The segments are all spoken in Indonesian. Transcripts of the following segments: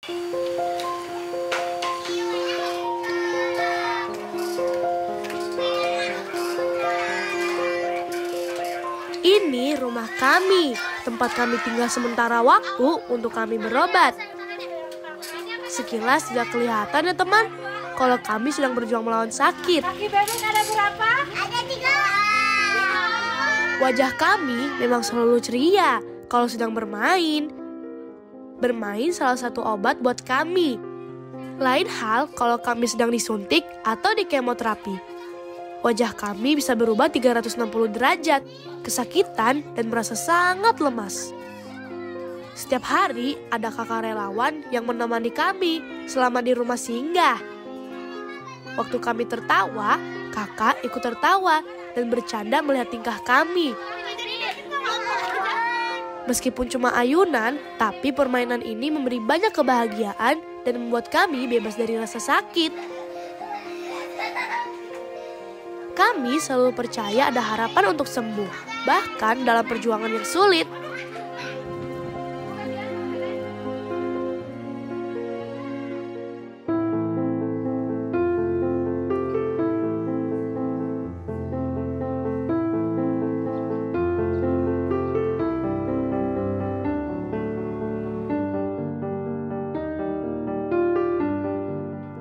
Ini rumah kami, tempat kami tinggal sementara waktu untuk kami berobat. Sekilas tidak kelihatan ya teman, kalau kami sedang berjuang melawan sakit. Kaki bebek ada berapa? Ada 3. Wajah kami memang selalu ceria kalau sedang bermain. Bermain salah satu obat buat kami. Lain hal kalau kami sedang disuntik atau di kemoterapi. Wajah kami bisa berubah 360 derajat, kesakitan dan merasa sangat lemas. Setiap hari ada kakak relawan yang menemani kami selama di rumah singgah. Waktu kami tertawa, kakak ikut tertawa dan bercanda melihat tingkah kami. Meskipun cuma ayunan, tapi permainan ini memberi banyak kebahagiaan dan membuat kami bebas dari rasa sakit. Kami selalu percaya ada harapan untuk sembuh, bahkan dalam perjuangan yang sulit.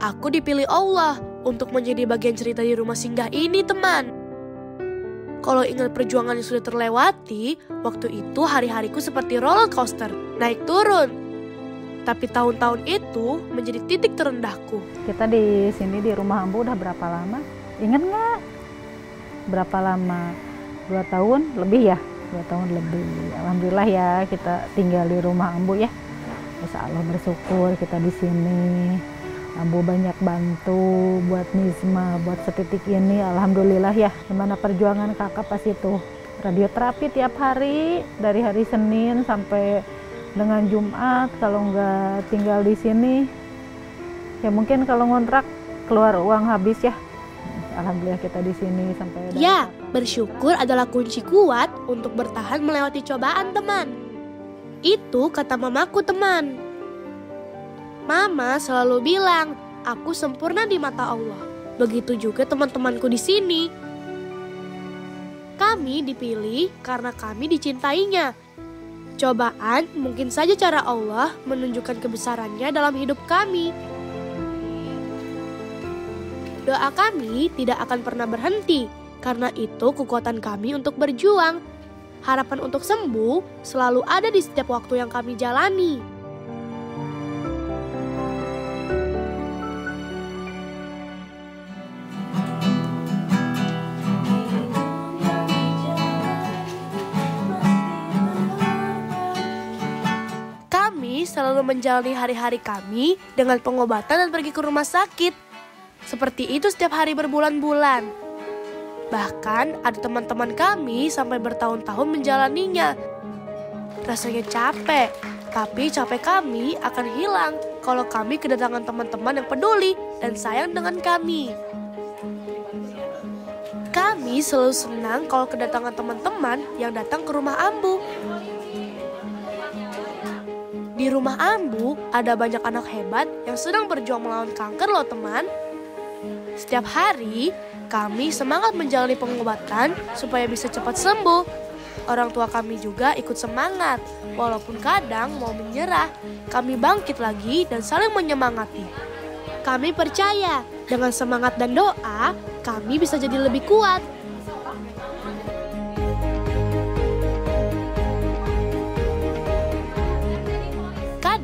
Aku dipilih Allah untuk menjadi bagian cerita di rumah singgah ini, teman. Kalau ingat perjuangan yang sudah terlewati, waktu itu hari-hariku seperti roller coaster, naik turun. Tapi tahun-tahun itu menjadi titik terendahku. Kita di sini di rumah Ambu udah berapa lama? Ingat nggak? Berapa lama? 2 tahun lebih ya? 2 tahun lebih. Alhamdulillah ya kita tinggal di rumah Ambu ya. Insya Allah bersyukur kita di sini. Ambu banyak bantu buat Nisma, buat setitik ini, alhamdulillah ya. Gimana perjuangan kakak pas itu, radioterapi tiap hari, dari hari Senin sampai dengan Jumat. Kalau nggak tinggal di sini, ya mungkin kalau ngontrak keluar uang habis ya. Alhamdulillah kita di sini sampai. Ya, bersyukur adalah kunci kuat untuk bertahan melewati cobaan, teman. Itu kata mamaku, teman. Mama selalu bilang, aku sempurna di mata Allah. Begitu juga teman-temanku di sini. Kami dipilih karena kami dicintainya. Cobaan mungkin saja cara Allah menunjukkan kebesarannya dalam hidup kami. Doa kami tidak akan pernah berhenti, karena itu kekuatan kami untuk berjuang. Harapan untuk sembuh selalu ada di setiap waktu yang kami jalani. Selalu menjalani hari-hari kami dengan pengobatan dan pergi ke rumah sakit. Seperti itu setiap hari berbulan-bulan. Bahkan ada teman-teman kami sampai bertahun-tahun menjalaninya. Rasanya capek, tapi capek kami akan hilang kalau kami kedatangan teman-teman yang peduli dan sayang dengan kami. Kami selalu senang kalau kedatangan teman-teman yang datang ke rumah Ambu. Di rumah Ambu ada banyak anak hebat yang sedang berjuang melawan kanker loh teman. Setiap hari kami semangat menjalani pengobatan supaya bisa cepat sembuh. Orang tua kami juga ikut semangat. Walaupun kadang mau menyerah, kami bangkit lagi dan saling menyemangati. Kami percaya dengan semangat dan doa kami bisa jadi lebih kuat.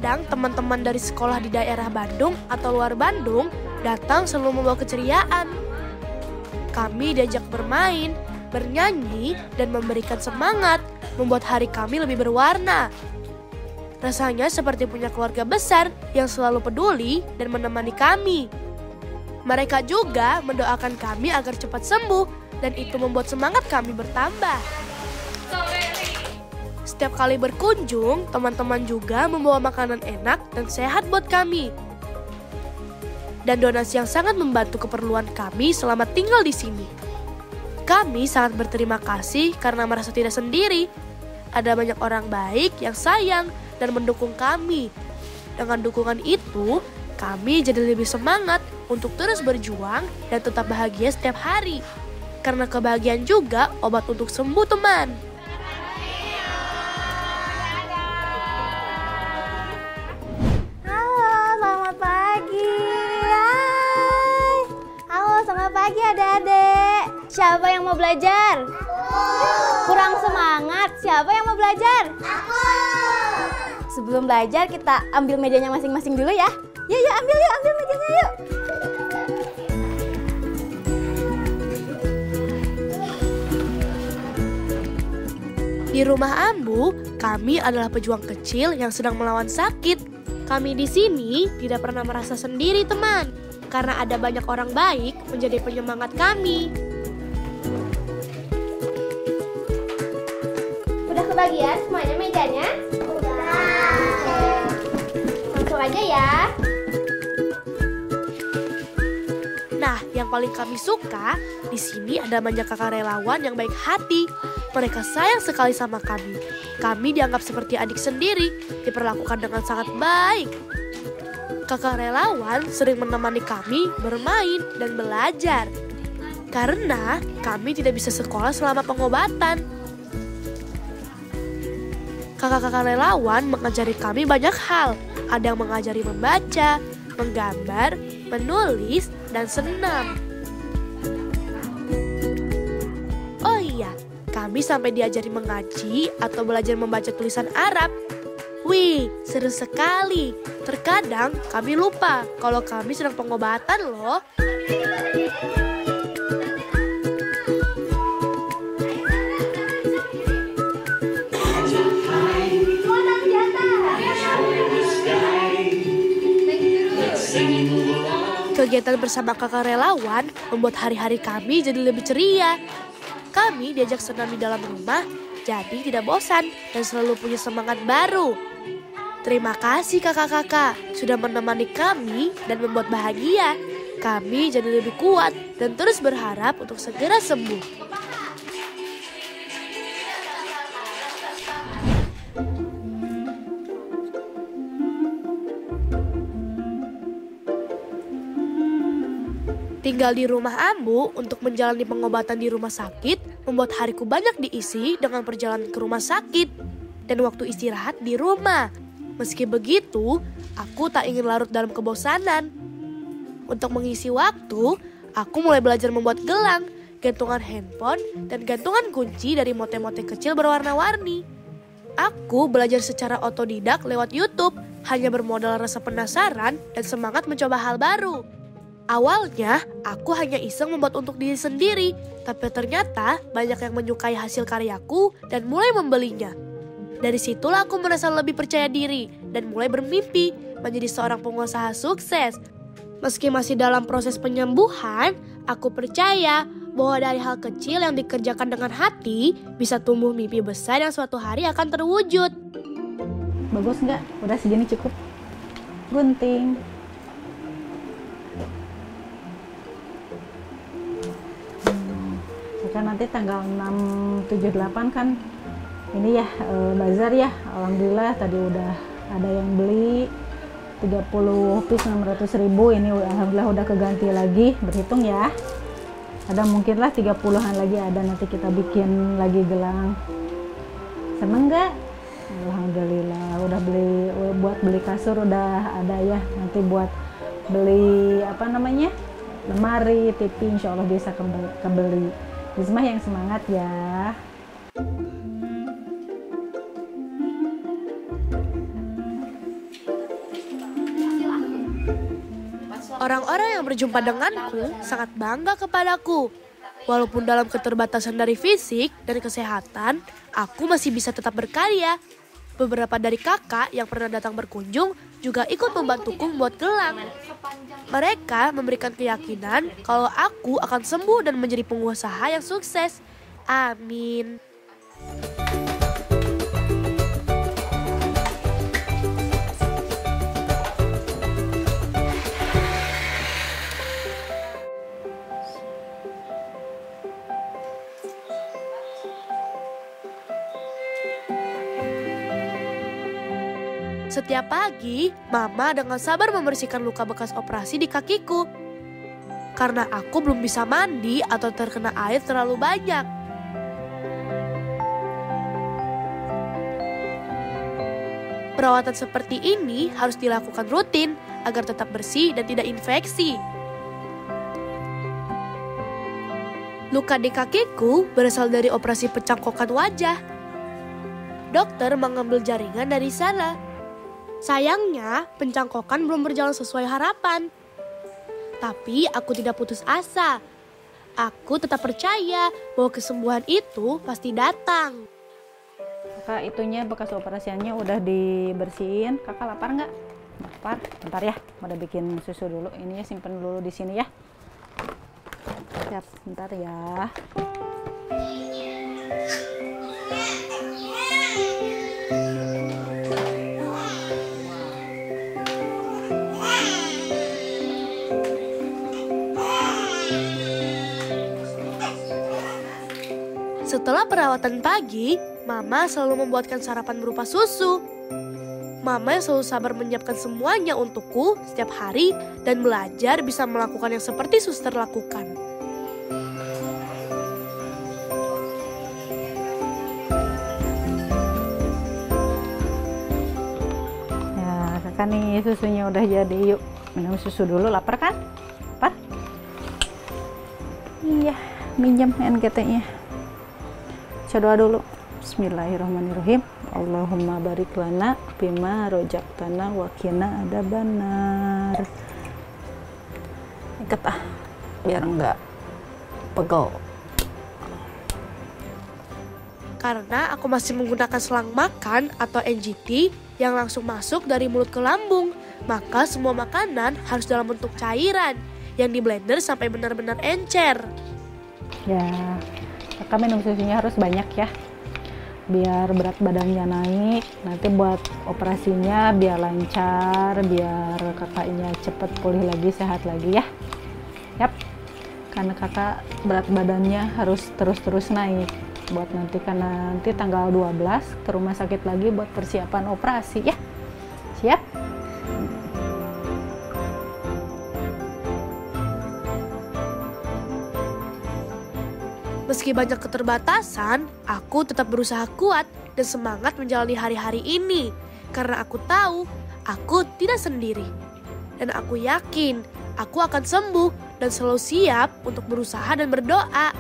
Kadang teman-teman dari sekolah di daerah Bandung atau luar Bandung datang selalu membawa keceriaan. Kami diajak bermain, bernyanyi, dan memberikan semangat, membuat hari kami lebih berwarna. Rasanya seperti punya keluarga besar yang selalu peduli dan menemani kami. Mereka juga mendoakan kami agar cepat sembuh, dan itu membuat semangat kami bertambah. Setiap kali berkunjung, teman-teman juga membawa makanan enak dan sehat buat kami. Dan donasi yang sangat membantu keperluan kami selama tinggal di sini. Kami sangat berterima kasih karena merasa tidak sendiri. Ada banyak orang baik yang sayang dan mendukung kami. Dengan dukungan itu, kami jadi lebih semangat untuk terus berjuang dan tetap bahagia setiap hari. Karena kebahagiaan juga obat untuk sembuh, teman. Halo, selamat pagi. Hai. Halo, selamat pagi adik-adik. Siapa yang mau belajar? Kurang semangat, siapa yang mau belajar? Sebelum belajar kita ambil mejanya masing-masing dulu ya. Yuk, ambil mejanya yuk. Di rumah Ambu, kami adalah pejuang kecil yang sedang melawan sakit. Kami di sini tidak pernah merasa sendiri, teman. Karena ada banyak orang baik menjadi penyemangat kami. Udah kebagian semuanya mejanya? Udah. Langsung aja ya. Nah, yang paling kami suka, di sini ada banyak kakak relawan yang baik hati. Mereka sayang sekali sama kami. Kami dianggap seperti adik sendiri, diperlakukan dengan sangat baik. Kakak relawan sering menemani kami bermain dan belajar. Karena kami tidak bisa sekolah selama pengobatan. Kakak-kakak relawan mengajari kami banyak hal. Ada yang mengajari membaca, menggambar, menulis, dan senam. Oh iya, kami sampai diajari mengaji atau belajar membaca tulisan Arab. Wih, seru sekali. Terkadang kami lupa kalau kami sedang pengobatan loh. Kegiatan bersama kakak relawan membuat hari-hari kami jadi lebih ceria. Kami diajak senam di dalam rumah, jadi tidak bosan dan selalu punya semangat baru. Terima kasih kakak-kakak sudah menemani kami dan membuat bahagia. Kami jadi lebih kuat dan terus berharap untuk segera sembuh. Tinggal di rumah Ambu untuk menjalani pengobatan di rumah sakit membuat hariku banyak diisi dengan perjalanan ke rumah sakit dan waktu istirahat di rumah. Meski begitu, aku tak ingin larut dalam kebosanan. Untuk mengisi waktu, aku mulai belajar membuat gelang, gantungan handphone, dan gantungan kunci dari motif-motif kecil berwarna-warni. Aku belajar secara otodidak lewat YouTube, hanya bermodal rasa penasaran dan semangat mencoba hal baru. Awalnya, aku hanya iseng membuat untuk diri sendiri, tapi ternyata banyak yang menyukai hasil karyaku dan mulai membelinya. Dari situlah aku merasa lebih percaya diri dan mulai bermimpi menjadi seorang pengusaha sukses. Meski masih dalam proses penyembuhan, aku percaya bahwa dari hal kecil yang dikerjakan dengan hati bisa tumbuh mimpi besar yang suatu hari akan terwujud. Bagus nggak? Udah segini cukup. Gunting. Kan nanti tanggal 6, 7, 8 kan ini ya bazar ya. Alhamdulillah tadi udah ada yang beli 30 piece 600.000. Ini alhamdulillah udah keganti lagi, berhitung ya. Ada mungkinlah 30-an lagi ada, nanti kita bikin lagi gelang. Seneng nggak? Alhamdulillah udah beli kasur udah ada ya. Nanti buat beli lemari, TV, insya Allah bisa kebeli. Rizmah yang semangat ya. Orang-orang yang berjumpa denganku sangat bangga kepadaku. Walaupun dalam keterbatasan dari fisik dan kesehatan, aku masih bisa tetap berkarya. Beberapa dari kakak yang pernah datang berkunjung juga ikut membantuku membuat gelang. Mereka memberikan keyakinan kalau aku akan sembuh dan menjadi pengusaha yang sukses. Amin. Setiap pagi, Mama dengan sabar membersihkan luka bekas operasi di kakiku. Karena aku belum bisa mandi atau terkena air terlalu banyak. Perawatan seperti ini harus dilakukan rutin agar tetap bersih dan tidak infeksi. Luka di kakiku berasal dari operasi pencangkokan wajah. Dokter mengambil jaringan dari sana. Sayangnya, pencangkokan belum berjalan sesuai harapan. Tapi aku tidak putus asa. Aku tetap percaya bahwa kesembuhan itu pasti datang. Kakak, itunya bekas operasiannya udah dibersihin. Kakak lapar nggak? Lapar. Bentar ya, udah bikin susu dulu. Ini ya simpen dulu di sini ya. Siap, bentar ya. Setelah perawatan pagi, Mama selalu membuatkan sarapan berupa susu. Mama yang selalu sabar menyiapkan semuanya untukku setiap hari dan belajar bisa melakukan yang seperti suster lakukan. Ya, kakak nih susunya udah jadi. Yuk, minum susu dulu. Lapar kan? Lapar? Iya, minjem NGT-nya. Saya doa dulu. Bismillahirrahmanirrahim. Allahumma barik lana bima rojaktana wa qina adzabannar. Ikat biar enggak pegel. Karena aku masih menggunakan selang makan atau NGT yang langsung masuk dari mulut ke lambung, maka semua makanan harus dalam bentuk cairan yang di blender sampai benar-benar encer. Ya, kakak minum susunya harus banyak ya, biar berat badannya naik. Nanti buat operasinya biar lancar, biar kakaknya cepet pulih lagi, sehat lagi ya. Yap, karena kakak berat badannya harus terus-terus naik. Buat nanti, karena nanti tanggal 12 ke rumah sakit lagi buat persiapan operasi ya. Siap? Meski banyak keterbatasan, aku tetap berusaha kuat dan semangat menjalani hari-hari ini. Karena aku tahu, aku tidak sendiri. Dan aku yakin, aku akan sembuh dan selalu siap untuk berusaha dan berdoa.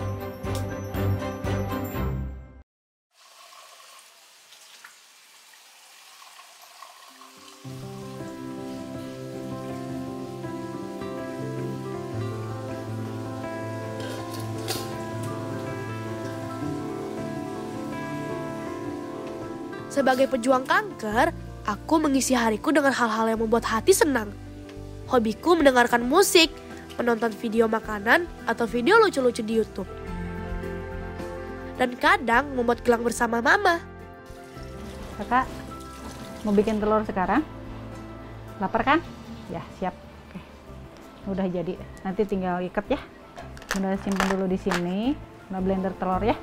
Sebagai pejuang kanker, aku mengisi hariku dengan hal-hal yang membuat hati senang. Hobiku mendengarkan musik, menonton video makanan, atau video lucu-lucu di YouTube. Dan kadang membuat gelang bersama Mama. Kakak mau bikin telur sekarang? Lapar kan? Ya, siap. Oke. Udah jadi. Nanti tinggal ikat ya. Udah simpan dulu di sini. Udah blender telur ya.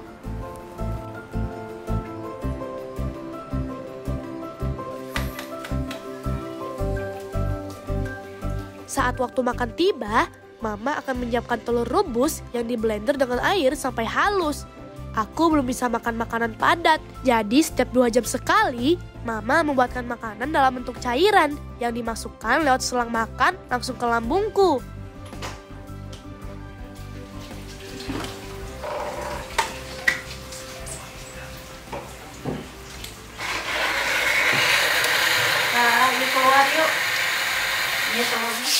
Saat waktu makan tiba, Mama akan menyiapkan telur rebus yang diblender dengan air sampai halus. Aku belum bisa makan makanan padat, jadi setiap 2 jam sekali, Mama membuatkan makanan dalam bentuk cairan yang dimasukkan lewat selang makan langsung ke lambungku. Nah, ini keluar yuk. Ini telurnya.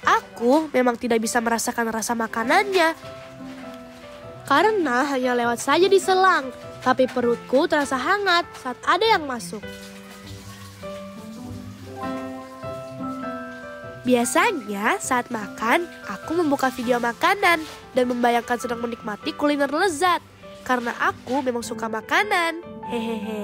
Aku memang tidak bisa merasakan rasa makanannya. Karena hanya lewat saja di selang, tapi perutku terasa hangat saat ada yang masuk. Biasanya saat makan, aku membuka video makanan dan membayangkan sedang menikmati kuliner lezat. Karena aku memang suka makanan. Hehehe.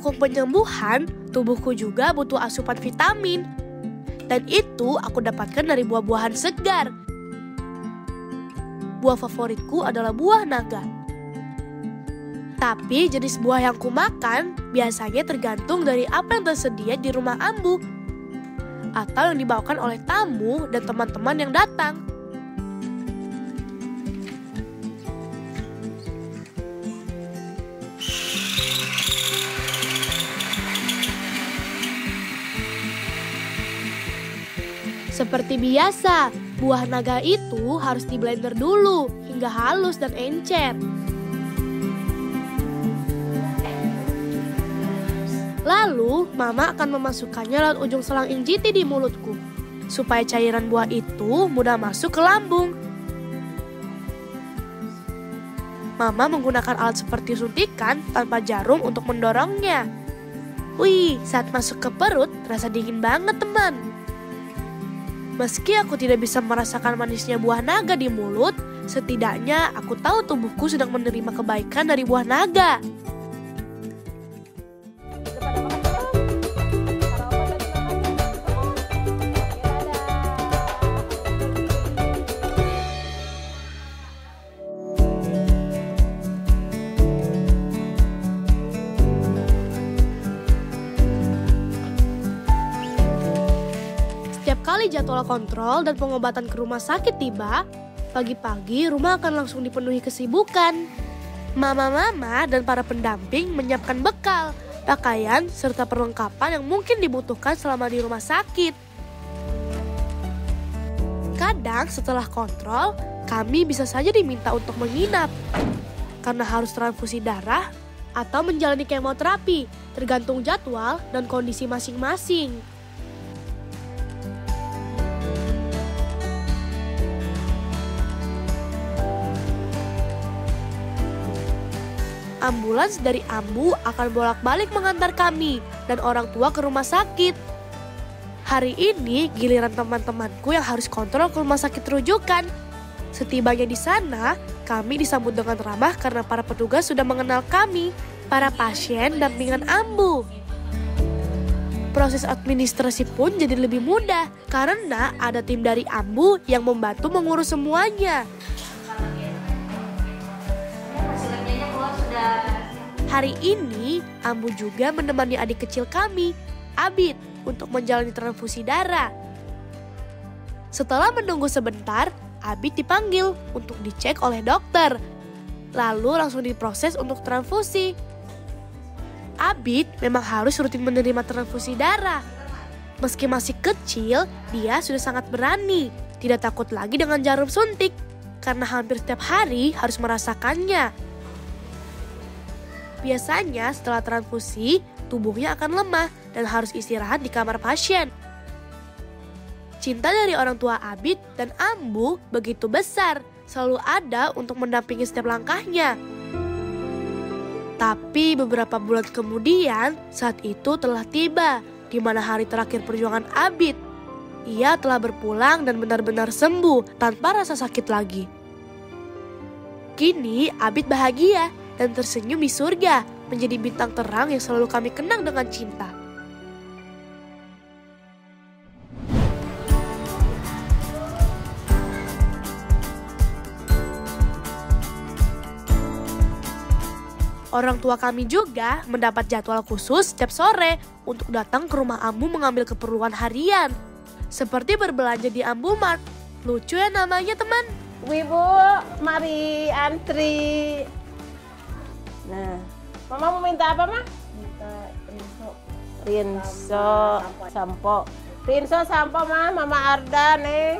mendukung penyembuhan, tubuhku juga butuh asupan vitamin. Dan itu aku dapatkan dari buah-buahan segar. Buah favoritku adalah buah naga. Tapi jenis buah yang kumakan biasanya tergantung dari apa yang tersedia di rumah Ambu atau yang dibawakan oleh tamu dan teman-teman yang datang. Seperti biasa, buah naga itu harus di blender dulu hingga halus dan encer. Lalu, Mama akan memasukkannya lewat ujung selang injiti di mulutku, supaya cairan buah itu mudah masuk ke lambung. Mama menggunakan alat seperti suntikan tanpa jarum untuk mendorongnya. Wih, saat masuk ke perut, terasa dingin banget, teman. Meski aku tidak bisa merasakan manisnya buah naga di mulut, setidaknya aku tahu tubuhku sedang menerima kebaikan dari buah naga. Setiap kali jadwal kontrol dan pengobatan ke rumah sakit tiba, pagi-pagi rumah akan langsung dipenuhi kesibukan. Mama-mama dan para pendamping menyiapkan bekal, pakaian, serta perlengkapan yang mungkin dibutuhkan selama di rumah sakit. Kadang setelah kontrol, kami bisa saja diminta untuk menginap karena harus transfusi darah atau menjalani kemoterapi, tergantung jadwal dan kondisi masing-masing. Ambulans dari Ambu akan bolak-balik mengantar kami dan orang tua ke rumah sakit. Hari ini giliran teman-temanku yang harus kontrol ke rumah sakit rujukan. Setibanya di sana, kami disambut dengan ramah karena para petugas sudah mengenal kami, para pasien dampingan Ambu. Proses administrasi pun jadi lebih mudah karena ada tim dari Ambu yang membantu mengurus semuanya. Hari ini, Ambu juga menemani adik kecil kami, Abid, untuk menjalani transfusi darah. Setelah menunggu sebentar, Abid dipanggil untuk dicek oleh dokter. Lalu langsung diproses untuk transfusi. Abid memang harus rutin menerima transfusi darah. Meski masih kecil, dia sudah sangat berani. Tidak takut lagi dengan jarum suntik, karena hampir setiap hari harus merasakannya. Biasanya setelah transfusi, tubuhnya akan lemah dan harus istirahat di kamar pasien. Cinta dari orang tua Abid dan Ambu begitu besar, selalu ada untuk mendampingi setiap langkahnya. Tapi beberapa bulan kemudian, saat itu telah tiba, di mana hari terakhir perjuangan Abid. Ia telah berpulang dan benar-benar sembuh tanpa rasa sakit lagi. Kini Abid bahagia dan tersenyum di surga, menjadi bintang terang yang selalu kami kenang dengan cinta. Orang tua kami juga mendapat jadwal khusus setiap sore untuk datang ke rumah Ambu mengambil keperluan harian, seperti berbelanja di Ambu Mart. Lucu ya namanya, teman. Ibu, mari antri. Nah, Mama mau minta apa, Ma? Minta rinso, sampo. Rinso, sampo, Mama Arda nih.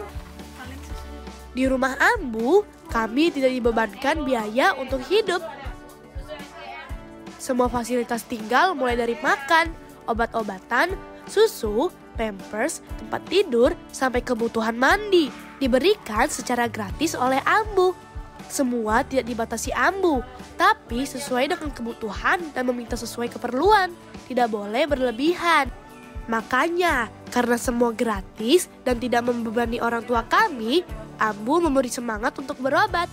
Di rumah Ambu, kami tidak dibebankan biaya untuk hidup. Semua fasilitas tinggal mulai dari makan, obat-obatan, susu, pampers, tempat tidur, sampai kebutuhan mandi diberikan secara gratis oleh Ambu. Semua tidak dibatasi Ambu, tapi sesuai dengan kebutuhan dan meminta sesuai keperluan, tidak boleh berlebihan. Makanya, karena semua gratis dan tidak membebani orang tua kami, Ambu memberi semangat untuk berobat.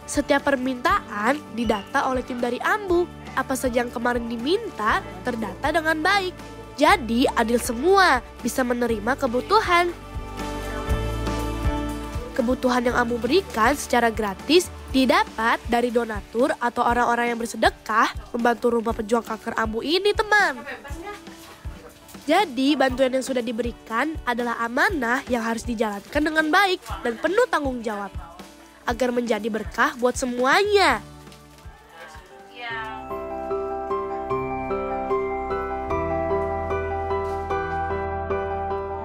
Setiap permintaan didata oleh tim dari Ambu apa saja yang kemarin diminta terdata dengan baik. Jadi adil semua, bisa menerima kebutuhan. Kebutuhan yang Ambu berikan secara gratis didapat dari donatur atau orang-orang yang bersedekah membantu rumah pejuang kanker Ambu ini, teman. Jadi bantuan yang sudah diberikan adalah amanah yang harus dijalankan dengan baik dan penuh tanggung jawab agar menjadi berkah buat semuanya.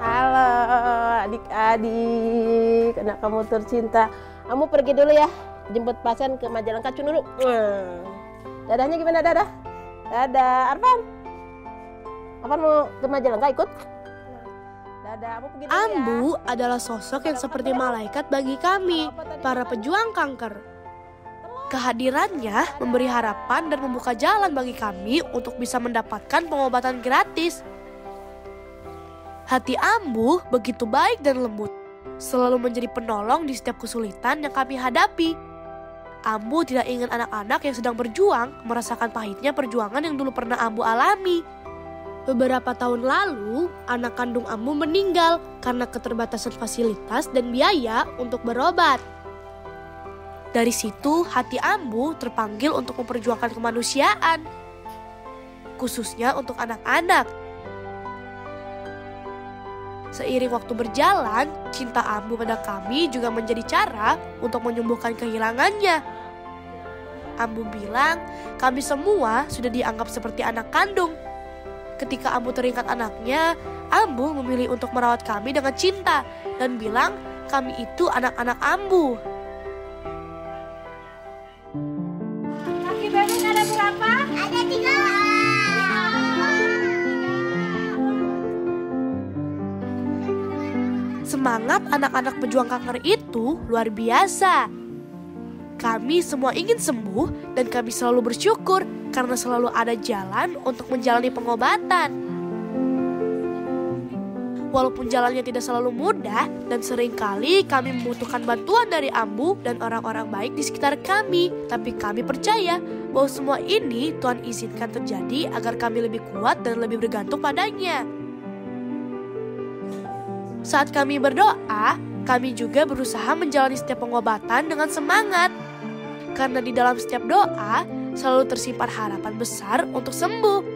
Halo adik-adik, anak kamu tercinta. Kamu pergi dulu ya, jemput pasien ke Majalengka dulu. Dadahnya gimana dadah? Dadah, Arfan. Arfan mau ke Majalengka ikut? Dadah, kamu pergi dulu ya. Ambu adalah sosok yang seperti malaikat bagi kami, para pejuang kanker. Kehadirannya memberi harapan dan membuka jalan bagi kami untuk bisa mendapatkan pengobatan gratis. Hati Ambu begitu baik dan lembut, selalu menjadi penolong di setiap kesulitan yang kami hadapi. Ambu tidak ingin anak-anak yang sedang berjuang merasakan pahitnya perjuangan yang dulu pernah Ambu alami. Beberapa tahun lalu, anak kandung Ambu meninggal karena keterbatasan fasilitas dan biaya untuk berobat. Dari situ, hati Ambu terpanggil untuk memperjuangkan kemanusiaan, khususnya untuk anak-anak. Seiring waktu berjalan, cinta Ambu pada kami juga menjadi cara untuk menyembuhkan kehilangannya. Ambu bilang, kami semua sudah dianggap seperti anak kandung. Ketika Ambu teringat anaknya, Ambu memilih untuk merawat kami dengan cinta dan bilang kami itu anak-anak Ambu. Kaki bebek ada berapa? Ada 3. Semangat anak-anak pejuang kanker itu luar biasa. Kami semua ingin sembuh dan kami selalu bersyukur karena selalu ada jalan untuk menjalani pengobatan. Walaupun jalannya tidak selalu mudah dan seringkali kami membutuhkan bantuan dari Ambu dan orang-orang baik di sekitar kami, tapi kami percaya bahwa semua ini Tuhan izinkan terjadi agar kami lebih kuat dan lebih bergantung padanya. Saat kami berdoa, kami juga berusaha menjalani setiap pengobatan dengan semangat. Karena di dalam setiap doa, selalu tersimpan harapan besar untuk sembuh.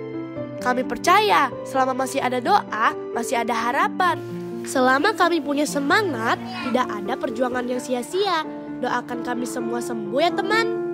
Kami percaya selama masih ada doa, masih ada harapan. Selama kami punya semangat, tidak ada perjuangan yang sia-sia. Doakan kami semua sembuh ya teman.